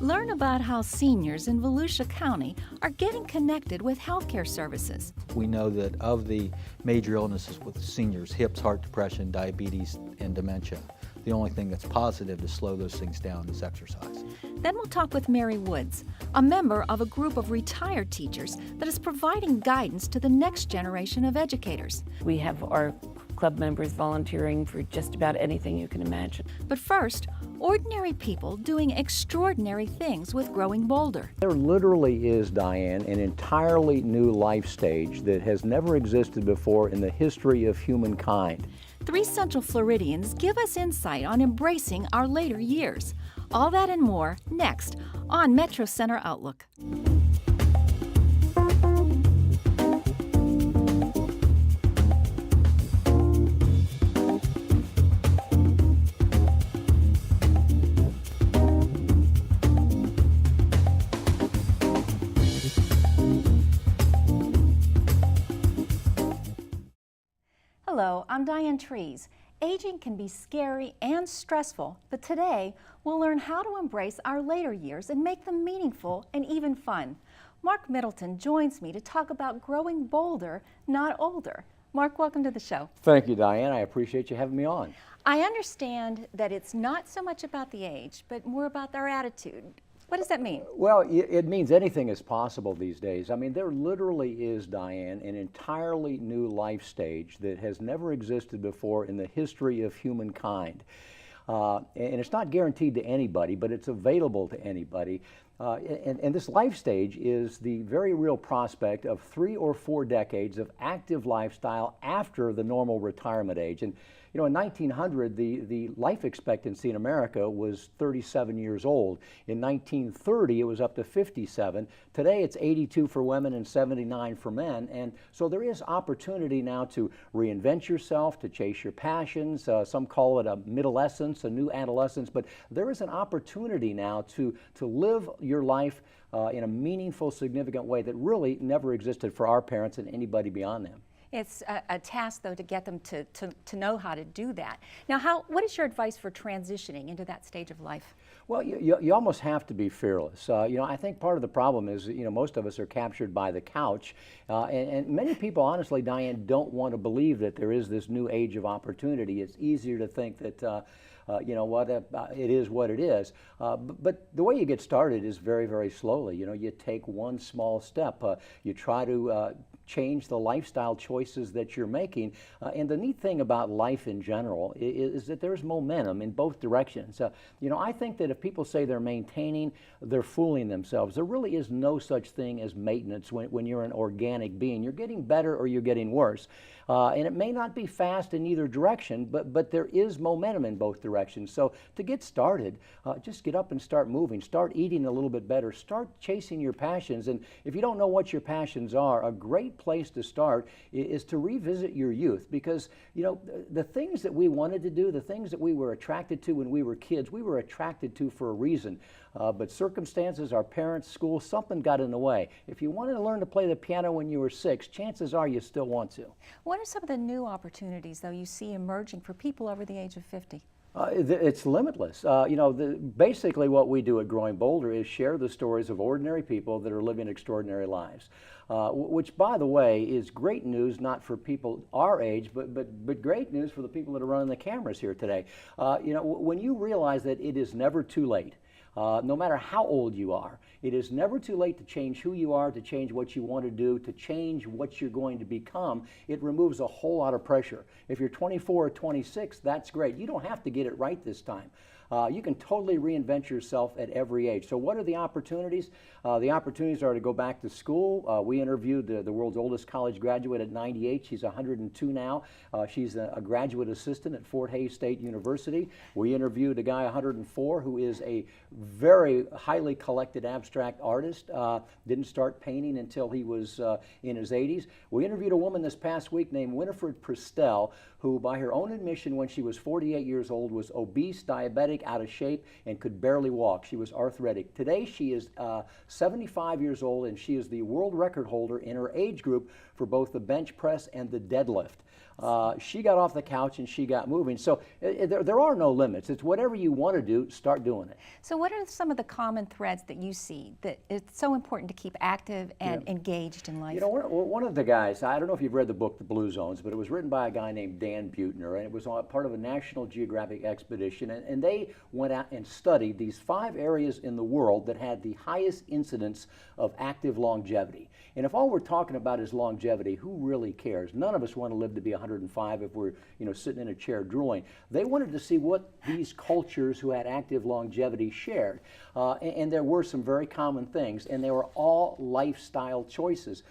Learn about how seniors in Volusia County are getting connected with healthcare services. We know that of the major illnesses with seniors, hips, heart, depression, diabetes, and dementia, the only thing that's positive to slow those things down is exercise. Then we'll talk with Mary Woods, a member of a group of retired teachers that is providing guidance to the next generation of educators. We have our club members volunteering for just about anything you can imagine. But first, ordinary people doing extraordinary things with Growing Bolder. There literally is, Diane, an entirely new life stage that has never existed before in the history of humankind. 3 Central Floridians give us insight on embracing our later years. All that and more next on Metro Center Outlook. Hello, I'm Diane Trees. Aging can be scary and stressful, but today we'll learn how to embrace our later years and make them meaningful and even fun. Mark Middleton joins me to talk about growing bolder, not older. Mark, welcome to the show. Thank you, Diane. I appreciate you having me on. I understand that it's not so much about the age, but more about our attitude. What does that mean? Well, it means anything is possible these days. I mean, there literally is, Diane, an entirely new life stage that has never existed before in the history of humankind. And it's not guaranteed to anybody, but it's available to anybody. And this life stage is the very real prospect of 3 or 4 decades of active lifestyle after the normal retirement age. And you know, in 1900, the life expectancy in America was 37 years old. In 1930, it was up to 57. Today, it's 82 for women and 79 for men. And so there is opportunity now to reinvent yourself, to chase your passions. Some call it a middlescence, a new adolescence. But there is an opportunity now to live your life in a meaningful, significant way that really never existed for our parents and anybody beyond them. It's a task, though, to get them to know how to do that. Now, what is your advice for transitioning into that stage of life? Well, you almost have to be fearless. You know, I think part of the problem is, you know, most of us are captured by the couch. And many people, honestly, Diane, don't want to believe that there is this new age of opportunity. It's easier to think that, you know what, it is what it is. But the way you get started is very, very slowly. You know, you take one small step. You try to change the lifestyle choices that you're making. And the neat thing about life in general is that there's momentum in both directions. You know, I think that if people say they're maintaining, they're fooling themselves. There really is no such thing as maintenance when you're an organic being. You're getting better or you're getting worse. And it may not be fast in either direction, but there is momentum in both directions. So to get started, just get up and start moving. Start eating a little bit better. Start chasing your passions. And if you don't know what your passions are, a great place to start is to revisit your youth, because you know the things that we wanted to do, the things that we were attracted to when we were kids, we were attracted to for a reason. But circumstances, our parents, school, something got in the way. If you wanted to learn to play the piano when you were 6, chances are you still want to. What are some of the new opportunities, though, you see emerging for people over the age of 50? It's limitless. You know, basically what we do at Growing Bolder is share the stories of ordinary people that are living extraordinary lives, which, by the way, is great news, not for people our age, but great news for the people that are running the cameras here today. You know, when you realize that it is never too late, no matter how old you are, it is never too late to change who you are, to change what you want to do, to change what you're going to become. It removes a whole lot of pressure. If you're 24 or 26, that's great. You don't have to get it right this time. You can totally reinvent yourself at every age. So what are the opportunities? The opportunities are to go back to school. We interviewed the world's oldest college graduate at 98. She's 102 now. She's a graduate assistant at Fort Hays State University. We interviewed a guy 104 who is a very highly collected abstract artist. Didn't start painting until he was in his 80s. We interviewed a woman this past week named Winifred Prestel, who, by her own admission, when she was 48 years old, was obese, diabetic, out of shape, and could barely walk. She was arthritic. Today, she is 75 years old, and she is the world record holder in her age group for both the bench press and the deadlift. She got off the couch and she got moving. So there are no limits. It's whatever you want to do, start doing it. So what are some of the common threads that you see that it's so important to keep active and engaged in life? You know, one of the guys, I don't know if you've read the book, The Blue Zones, but it was written by a guy named Dan Buettner, and it was part of a National Geographic expedition, and they went out and studied these 5 areas in the world that had the highest incidence of active longevity. And if all we're talking about is longevity, who really cares? None of us want to live to be 105 if we're, sitting in a chair drooling. They wanted to see what these cultures who had active longevity shared. And there were some very common things, and they were all lifestyle choices.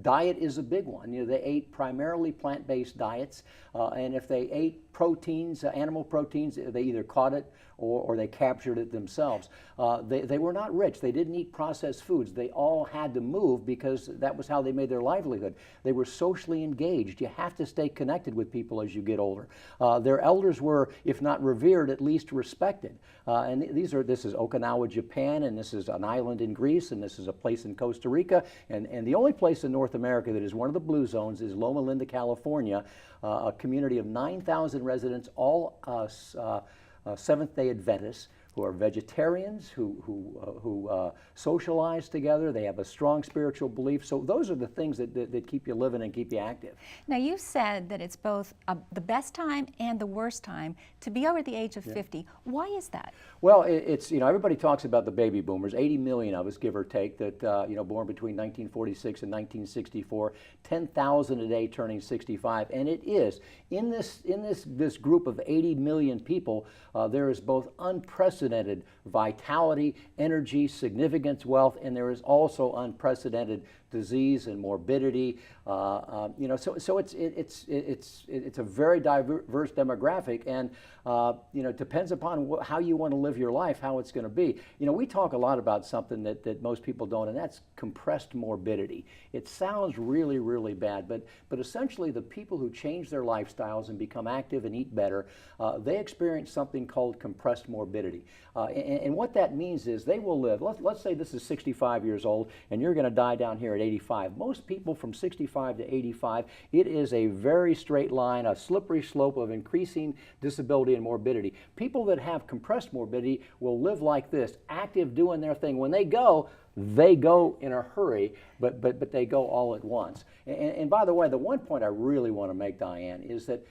Diet is a big one. They ate primarily plant-based diets, and if they ate proteins, animal proteins, they either caught it or they captured it themselves. They were not rich. They didn't eat processed foods. They all had to move because that was how they made their livelihood. They were socially engaged. You have to stay connected with people as you get older. Their elders were, if not revered, at least respected. And this is Okinawa, Japan, and this is an island in Greece, and this is a place in Costa Rica, and the only place in North America that is one of the blue zones is Loma Linda, California, a community of 9,000 residents, all Seventh-day Adventists, who are vegetarians, who socialize together. They have a strong spiritual belief. So those are the things that keep you living and keep you active. Now, you said that it's both the best time and the worst time to be over the age of 50. Why is that? Well, it's, everybody talks about the baby boomers, 80 million of us, give or take, that, born between 1946 and 1964, 10,000 a day turning 65. And it is, in this group of 80 million people, there is both unprecedented vitality, energy, significance, wealth, and there is also unprecedented disease and morbidity. So it's a very diverse demographic, and depends upon how you want to live your life, how it's going to be. We talk a lot about something that most people don't, and that's compressed morbidity. It sounds really, really bad, but essentially the people who change their lifestyles and become active and eat better, they experience something called compressed morbidity. And what that means is they will live, let's say this is 65 years old, and you're going to die down here at 85. Most people from 65 to 85, it is a very straight line, a slippery slope of increasing disability and morbidity. People that have compressed morbidity will live like this, active, doing their thing. When they go in a hurry, but they go all at once. And by the way, the one point I really want to make, Diane, is that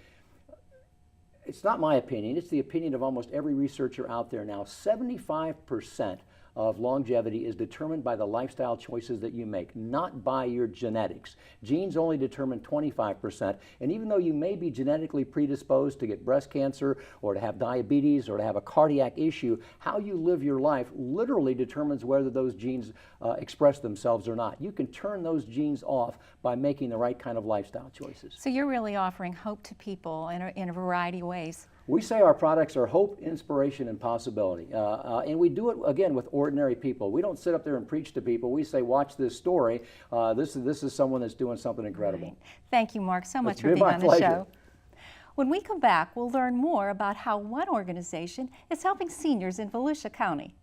it's not my opinion, it's the opinion of almost every researcher out there now. 75% of longevity is determined by the lifestyle choices that you make, not by your genetics. Genes only determine 25%, and even though you may be genetically predisposed to get breast cancer or to have diabetes or to have a cardiac issue, how you live your life literally determines whether those genes express themselves or not. You can turn those genes off by making the right kind of lifestyle choices. So you're really offering hope to people in a variety of ways. We say our products are hope, inspiration, and possibility. And we do it, again, with ordinary people. We don't sit up there and preach to people. We say, watch this story. This is someone that's doing something incredible. Right. Thank you, Mark, so much It's for been being my on the pleasure. show. When we come back, we'll learn more about how one organization is helping seniors in Volusia County.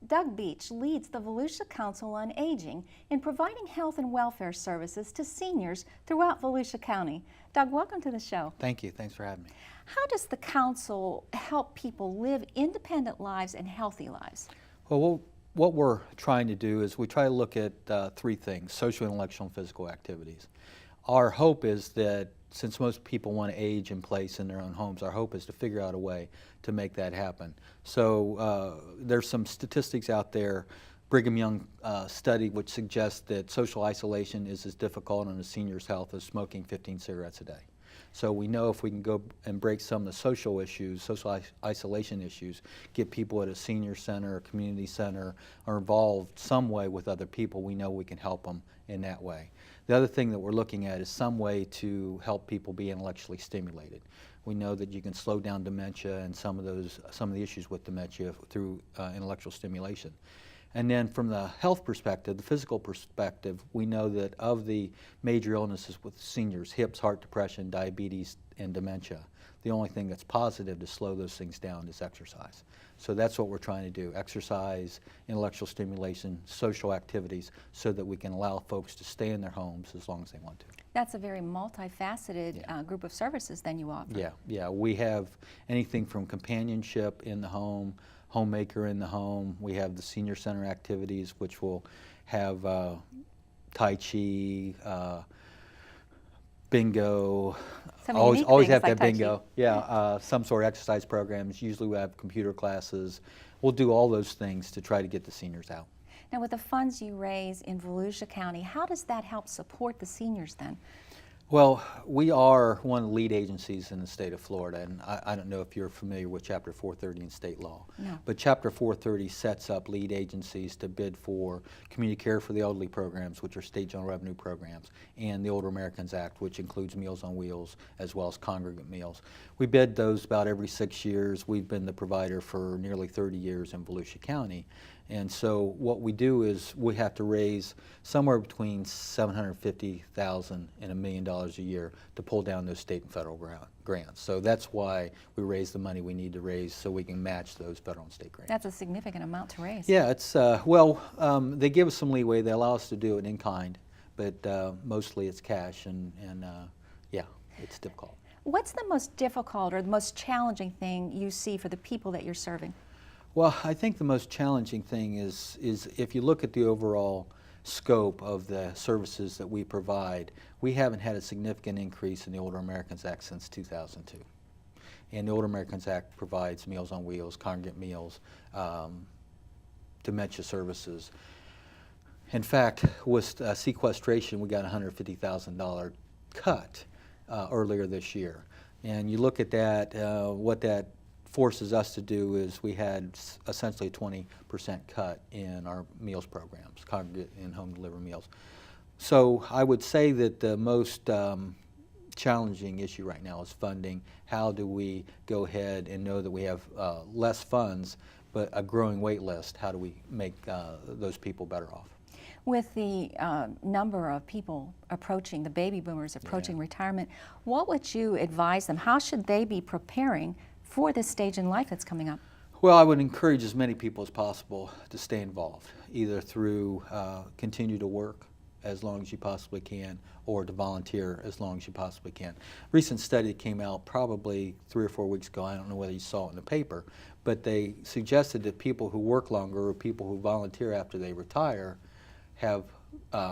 Doug Beach leads the Volusia Council on Aging in providing health and welfare services to seniors throughout Volusia County. Doug, welcome to the show. Thank you. Thanks for having me. How does the council help people live independent lives and healthy lives? Well, what we're trying to do is we try to look at 3 things: social, intellectual, and physical activities. Our hope is that since most people want to age in place in their own homes, our hope is to figure out a way to make that happen. So there's some statistics out there, Brigham Young study, which suggests that social isolation is as difficult on a senior's health as smoking 15 cigarettes a day. So we know if we can go and break some of the social issues, social isolation issues, get people at a senior center, a community center, or involved some way with other people, we know we can help them in that way. The other thing that we're looking at is some way to help people be intellectually stimulated. We know that you can slow down dementia and some of the issues with dementia through intellectual stimulation. And then from the health perspective, the physical perspective, we know that of the major illnesses with seniors, hips, heart, depression, diabetes, and dementia, the only thing that's positive to slow those things down is exercise. So that's what we're trying to do: exercise, intellectual stimulation, social activities, so that we can allow folks to stay in their homes as long as they want to. That's a very multifaceted group of services then you offer. Yeah. We have anything from companionship in the home, homemaker in the home. We have the senior center activities, which will have Tai Chi, bingo. Some Always unique things have to like have Tai Chi. bingo. Yeah, some sort of exercise programs. Usually we have computer classes. We'll do all those things to try to get the seniors out. Now, with the funds you raise in Volusia County, how does that help support the seniors then? Well, we are one of the lead agencies in the state of Florida, and I don't know if you're familiar with Chapter 430 in state law. No. But Chapter 430 sets up lead agencies to bid for Community Care for the Elderly programs, which are state general revenue programs, and the Older Americans Act, which includes Meals on Wheels as well as congregate meals. We bid those about every 6 years. We've been the provider for nearly 30 years in Volusia County. And so what we do is we have to raise somewhere between $750,000 and $1 million a year to pull down those state and federal grants. So that's why we raise the money we need to raise so we can match those federal and state grants. That's a significant amount to raise. Yeah, it's, they give us some leeway. They allow us to do it in kind, but mostly it's cash, and yeah, it's difficult. What's the most difficult or the most challenging thing you see for the people that you're serving? Well, I think the most challenging thing is if you look at the overall scope of the services that we provide, we haven't had a significant increase in the Older Americans Act since 2002. And the Older Americans Act provides Meals on Wheels, congregate meals, dementia services. In fact, with sequestration, we got a $150,000 cut earlier this year. And you look at that, what that forces us to do is we had essentially a 20% cut in our meals programs, congregate and home delivered meals. So I would say that the most challenging issue right now is funding. How do we go ahead and know that we have less funds but a growing wait list? How do we make those people better off? With the number of people approaching, the baby boomers approaching retirement, what would you advise them? How should they be preparing for this stage in life that's coming up? Well, I would encourage as many people as possible to stay involved, either through continue to work as long as you possibly can, or to volunteer as long as you possibly can. Recent study came out probably 3 or 4 weeks ago. I don't know whether you saw it in the paper, but they suggested that people who work longer or people who volunteer after they retire have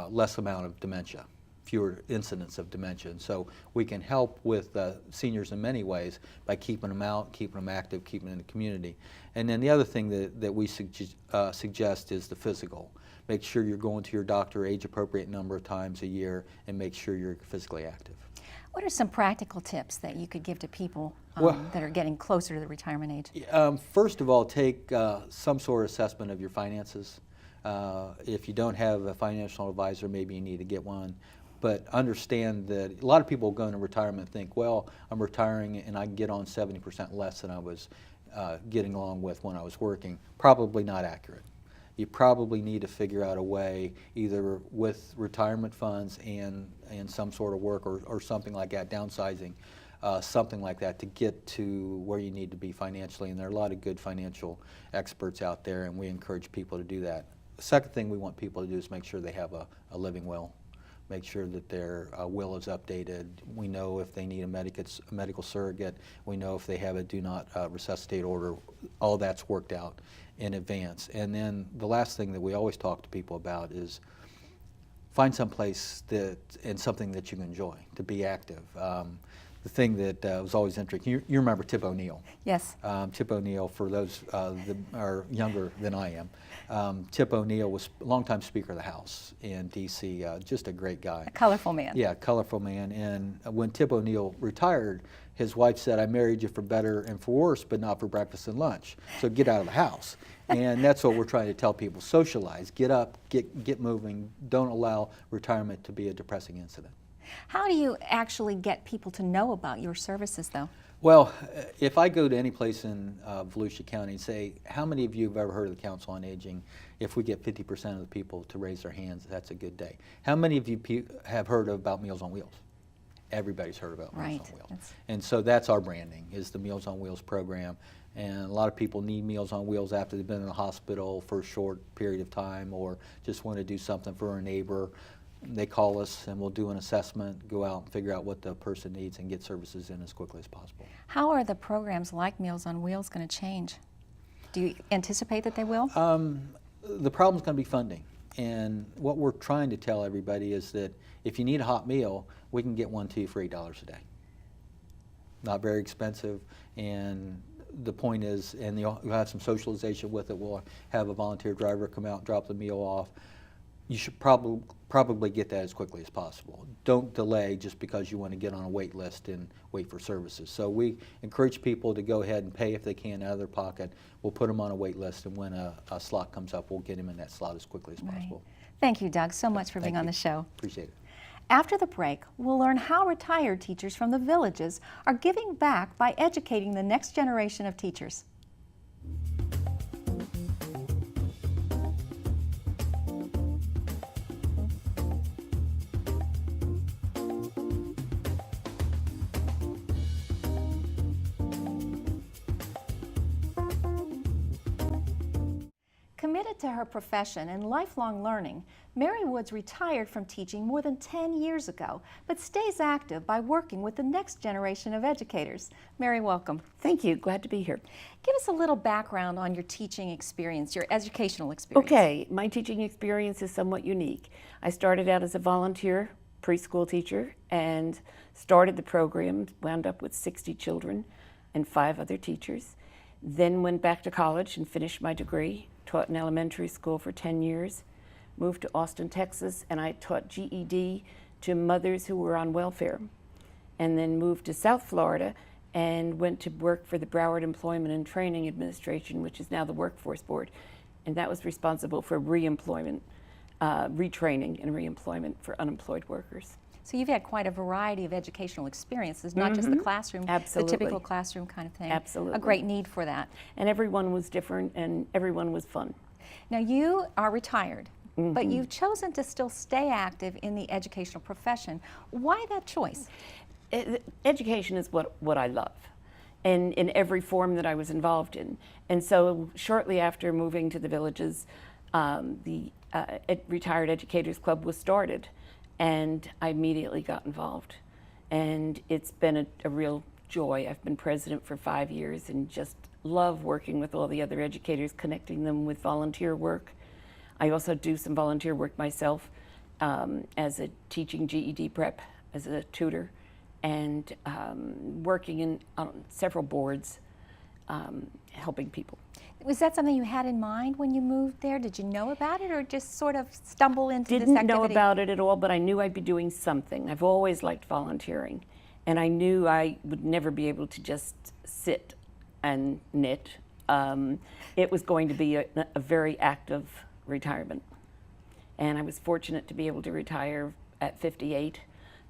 less amount of dementia, fewer incidents of dementia. And so we can help with seniors in many ways by keeping them out, keeping them active, keeping them in the community. And then the other thing that we suggest is the physical. Make sure you're going to your doctor age-appropriate number of times a year, and make sure you're physically active. What are some practical tips that you could give to people that are getting closer to the retirement age? First of all, take some sort of assessment of your finances. If you don't have a financial advisor, maybe you need to get one. But understand that a lot of people go into retirement and think, well, I'm retiring and I can get on 70% less than I was getting along with when I was working. Probably not accurate. You probably need to figure out a way, either with retirement funds and some sort of work or something like that, downsizing, something like that, to get to where you need to be financially. And there are a lot of good financial experts out there, and we encourage people to do that. The second thing we want people to do is make sure they have a living will. Make sure that their will is updated. We know if they need a medical surrogate. We know if they have a do not resuscitate order. All that's worked out in advance. And then the last thing that we always talk to people about is find some place and something that you enjoy, to be active. the thing that was always interesting, you remember Tip O'Neill. Yes. Tip O'Neill, for those that are younger than I am, Tip O'Neill was a longtime Speaker of the House in D.C., just a great guy. A colorful man. Yeah, colorful man. And when Tip O'Neill retired, his wife said, "I married you for better and for worse, but not for breakfast and lunch. So get out of the house." And that's what we're trying to tell people: socialize, get up, get moving. Don't allow retirement to be a depressing incident. How do you actually get people to know about your services, though? Well, if I go to any place in Volusia County and say, "How many of you have ever heard of the Council on Aging?" If we get 50% of the people to raise their hands, that's a good day. How many of you have heard about Meals on Wheels? Everybody's heard about Right. Meals on Wheels. And so that's our branding, is the Meals on Wheels program. And a lot of people need Meals on Wheels after they've been in the hospital for a short period of time, or just want to do something for a neighbor. They call us and we'll do an assessment, go out and figure out what the person needs and get services in as quickly as possible. How are the programs like Meals on Wheels going to change? Do you anticipate that they will? The problem's going to be funding. And what we're trying to tell everybody is that if you need a hot meal, we can get one to you for $8 a day. Not very expensive, and the point is, and you'll have some socialization with it. We'll have a volunteer driver come out and drop the meal off. You should probably get that as quickly as possible. Don't delay just because you want to get on a wait list and wait for services. So we encourage people to go ahead and pay if they can out of their pocket. We'll put them on a wait list, and when a slot comes up, we'll get them in that slot as quickly as possible. Thank you, Doug, so much for being Thank on you. the show. Appreciate it. After the break, we'll learn how retired teachers from the villages are giving back by educating the next generation of teachers. Committed to her profession and lifelong learning, Mary Woods retired from teaching more than 10 years ago, but stays active by working with the next generation of educators. Mary, welcome. Thank you. Glad to be here. Give us a little background on your teaching experience, your educational experience. Okay, my teaching experience is somewhat unique. I started out as a volunteer preschool teacher and started the program, wound up with 60 children and 5 other teachers. Then went back to college and finished my degree. Taught in elementary school for 10 years, moved to Austin, Texas, and I taught GED to mothers who were on welfare. And then moved to South Florida and went to work for the Broward Employment and Training Administration, which is now the Workforce Board. And that was responsible for reemployment, retraining and reemployment for unemployed workers. So you've had quite a variety of educational experiences, not just the classroom, Absolutely. the typical classroom kind of thing. Absolutely. A great need for that. And everyone was different and everyone was fun. Now you are retired, but you've chosen to still stay active in the educational profession. Why that choice? Education is what I love, and in every form that I was involved in. And so shortly after moving to the villages, the Retired Educators Club was started, and I immediately got involved. And it's been a real joy. I've been president for 5 years and just love working with all the other educators, connecting them with volunteer work. I also do some volunteer work myself as a teaching GED prep, as a tutor, and working on several boards, helping people. Was that something you had in mind when you moved there? Did you know about it or just sort of stumble into this Didn't activity? know about it at all, but I knew I'd be doing something. I've always liked volunteering, and I knew I would never be able to just sit and knit. It was going to be a very active retirement, and I was fortunate to be able to retire at 58,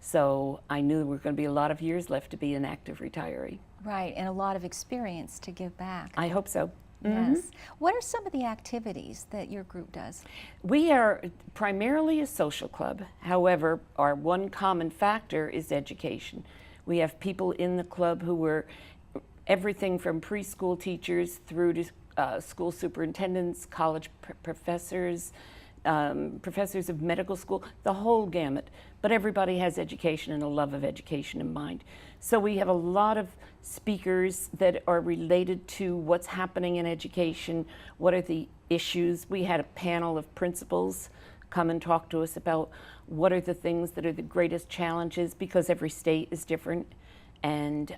so I knew there were going to be a lot of years left to be an active retiree. Right, and a lot of experience to give back. I hope so. Yes. What are some of the activities that your group does? We are primarily a social club. However, our one common factor is education. We have people in the club who were everything from preschool teachers through to school superintendents, college professors, professors of medical school, the whole gamut. But everybody has education and a love of education in mind. So we have a lot of speakers that are related to what's happening in education, what are the issues. We had a panel of principals come and talk to us about what are the things that are the greatest challenges, because every state is different, And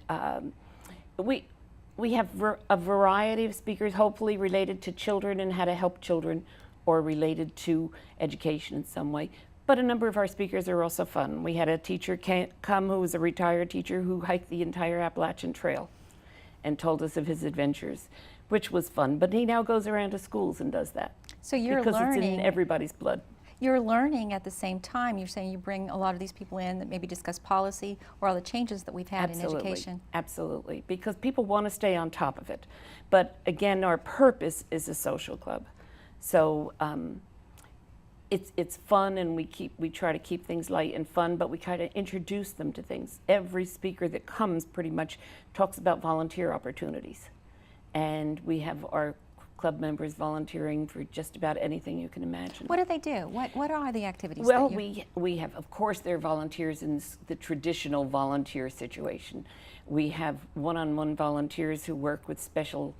we have a variety of speakers, hopefully related to children and how to help children, or related to education in some way. But a number of our speakers are also fun. We had a teacher come who was a retired teacher who hiked the entire Appalachian Trail and told us of his adventures, which was fun. But he now goes around to schools and does that. So you're because learning. it's in everybody's blood. You're learning at the same time. You're saying you bring a lot of these people in that maybe discuss policy or all the changes that we've had in education. Absolutely, because people want to stay on top of it. But again, our purpose is a social club. So it's fun, and we try to keep things light and fun, but we kind of introduce them to things. Every speaker that comes pretty much talks about volunteer opportunities. And we have our club members volunteering for just about anything you can imagine. What do they do? What are the activities? Well, that we have, of course, they're volunteers in the traditional volunteer situation. We have one-on-one volunteers who work with special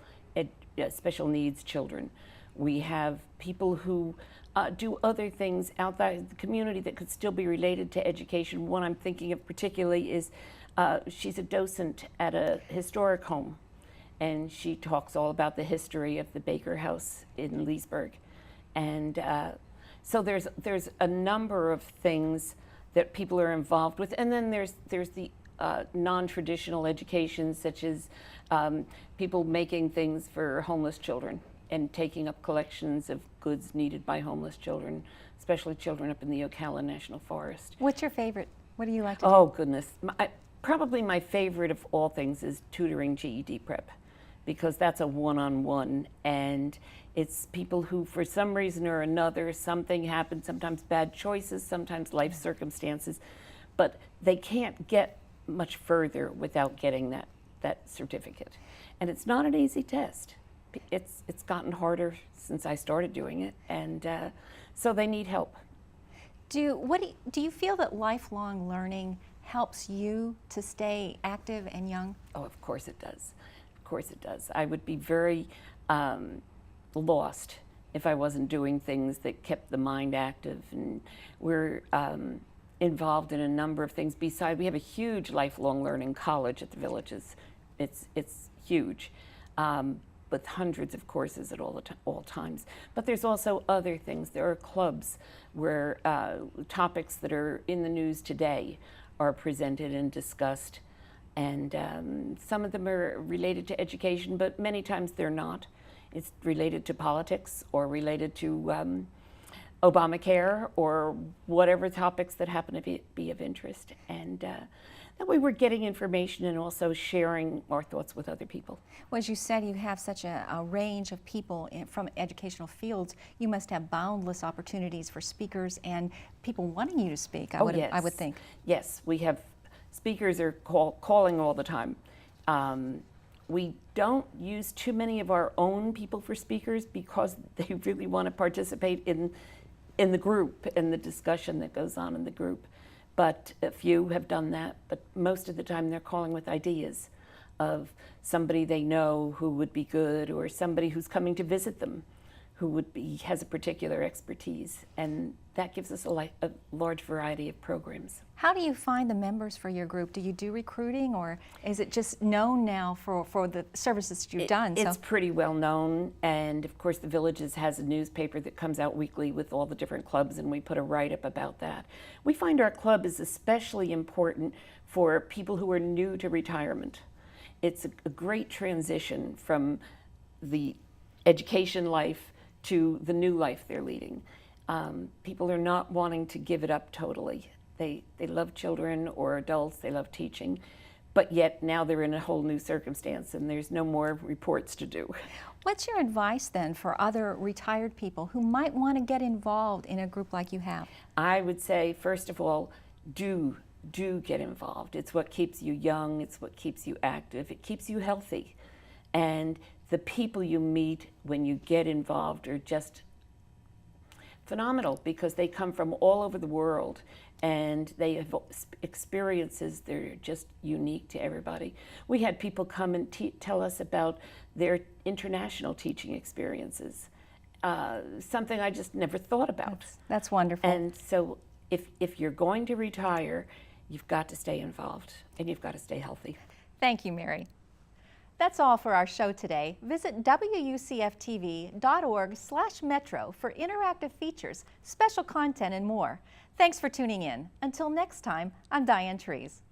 needs children. We have people who do other things outside the community that could still be related to education. One I'm thinking of particularly is she's a docent at a historic home, and she talks all about the history of the Baker House in Leesburg. And so there's a number of things that people are involved with. And then there's the non-traditional education, such as people making things for homeless children and taking up collections of goods needed by homeless children, especially children up in the Ocala National Forest. What's your favorite? What do you like to do? Oh, goodness. Probably my favorite of all things is tutoring GED prep, because that's a one-on-one, and it's people who, for some reason or another, something happens, sometimes bad choices, sometimes life circumstances, but they can't get much further without getting that certificate. And it's not an easy test. It's gotten harder since I started doing it, and so they need help. Do you feel that lifelong learning helps you to stay active and young? Oh, of course it does. Of course it does. I would be very lost if I wasn't doing things that kept the mind active. And we're involved in a number of things. Besides, we have a huge lifelong learning college at the Villages. It's huge, with hundreds of courses at all times. But there's also other things. There are clubs where topics that are in the news today are presented and discussed. And some of them are related to education, but many times they're not. It's related to politics or related to Obamacare or whatever topics that happen to be of interest. And that way we're getting information and also sharing our thoughts with other people. Well, as you said, you have such a range of people from educational fields. You must have boundless opportunities for speakers and people wanting you to speak, I would think. Yes, we have speakers are calling all the time. We don't use too many of our own people for speakers because they really want to participate in the group and the discussion that goes on in the group. But a few have done that, but most of the time they're calling with ideas of somebody they know who would be good, or somebody who's coming to visit them who has a particular expertise, and that gives us a large variety of programs. How do you find the members for your group? Do you do recruiting, or is it just known now for the services that you've done? It's pretty well known, and of course the Villages has a newspaper that comes out weekly with all the different clubs, and we put a write-up about that. We find our club is especially important for people who are new to retirement. It's a great transition from the education life to the new life they're leading. People are not wanting to give it up totally. They love children or adults, they love teaching, but yet now they're in a whole new circumstance and there's no more reports to do. What's your advice then for other retired people who might want to get involved in a group like you have? I would say, first of all, do get involved. It's what keeps you young, it's what keeps you active, it keeps you healthy. And the people you meet when you get involved are just phenomenal because they come from all over the world and they have experiences that are just unique to everybody. We had people come and tell us about their international teaching experiences, something I just never thought about. That's wonderful. And so if you're going to retire, you've got to stay involved and you've got to stay healthy. Thank you, Mary. That's all for our show today. Visit wucftv.org/metro for interactive features, special content, and more. Thanks for tuning in. Until next time, I'm Diane Trees.